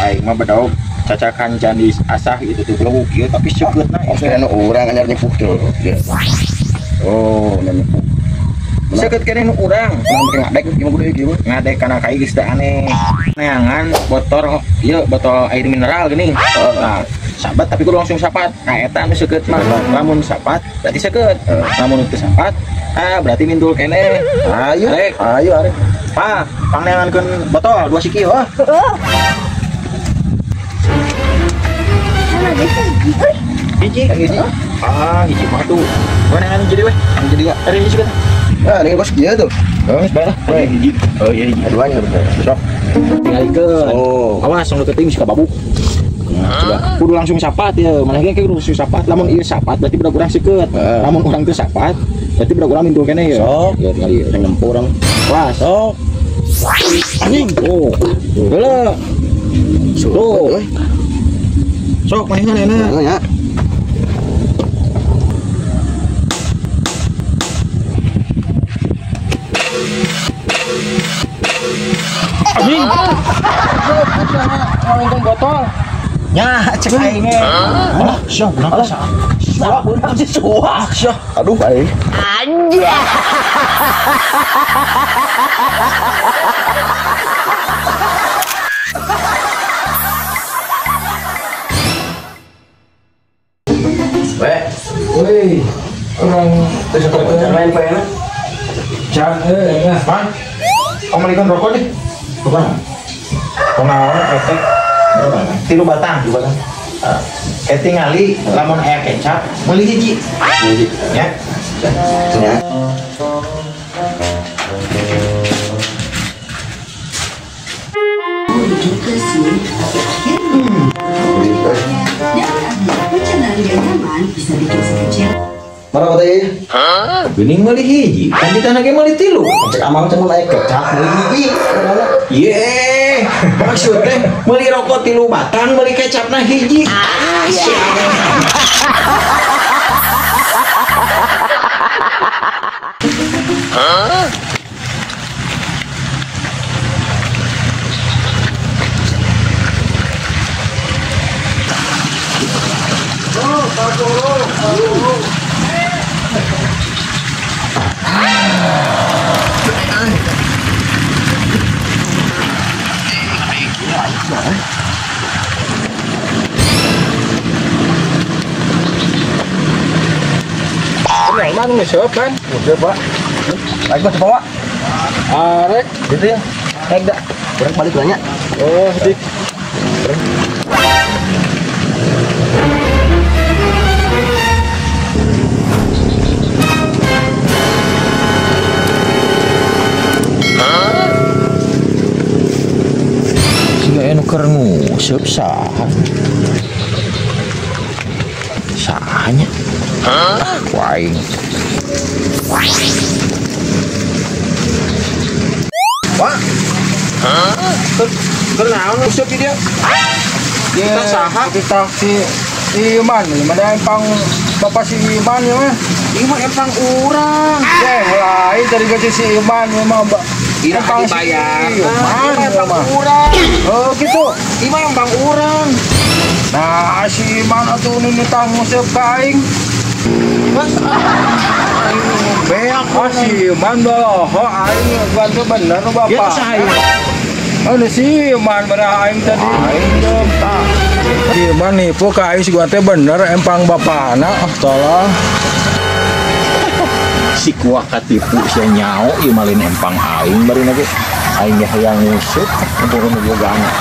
aing mah bedog cacakan candi asah gitu tuh belum kieu tapi seukeutna Oke, anu urang anyar nyepuk tuh. Oh, nyepuk. seukeut keneh nu urang Urang make ngadek gimana kudu ieu. ngadek kana kai geus teu aneh neangan botol ieu botol air mineral geuning nah sabat tapi kudu langsung sapat nah eta nu seukeut mah lamun sapat berarti seukeut lamun teu sapat berarti mindul keneh Ayo, arek ayo arek. pa pangneangankeun botol 2 siki oh hiji hiji hiji mah tuh neangan jadi weh jadi gak ada hiji kan Nah, ini bos dia tuh. baiklah hiji oh iya hiji Duanya bener. sok tinggal ikeun awas langsung deketin suka babuk coba kudu langsung sapat ya mana kayak kudu langsung sapat lamun ieu sapat berarti budak urang seukeut lamun urang teu sapat berarti budak urang mintul keneh ya ya tinggal ieu teh nempo urang kelas sok anjing oh heula tuh sok maningan enak Ya. anjing ngomong botol nya cek aing ge alah syah urang asa suah urang si suah syah Aduh, baik. Woi, orang main apa Can, pan, kamu belikan rokok nih, bukan? Pengawan, ketek, tilu batang, tingali, lamun aya kecap, beli hiji, ya. Ya. juga sih, dan perjalanan yang nyaman bisa bikin si kecil. Mana kata ya? Bening beli hiji, kan di tanah beli tilu. Cek amal cuma naik kecap beli gigi. Ye, maksudnya beli rokok tilu batang, beli kecap nah hiji. Yang mana nih siapa kan? Udah, Pak. Baik, Pak, bawa. Arek, Gitu ya. Naik dah. Kurang balik banyak. oh dik. Siga enu keur nguseup saha? Sahanya? Waing. Wah. Kenaon nguseup dia? Kita saha? Kita si Iman, mana empang bapak si Iman ya mah? Ieu mah empang urang. Lain dari gaji si Iman ya mah, Mbak. Ira Empang si dibayar. Iman ya Empang mah. urang. Oh gitu. Ieu mah empang urang. Nah, si Iman atuh ini tanggung siap kaing. Beak Si Iman baloho aing bantu bener Ya bapak. saya. Anu si Iman bener aing tadi. Aing tak. Si Iman nipu ka aing si gua teh bener empang bapana. Tolong. Si kuah katipu sia nyao ieu malin empang aing bari lagi. Aing hayang nguseup untuk nu boga anak.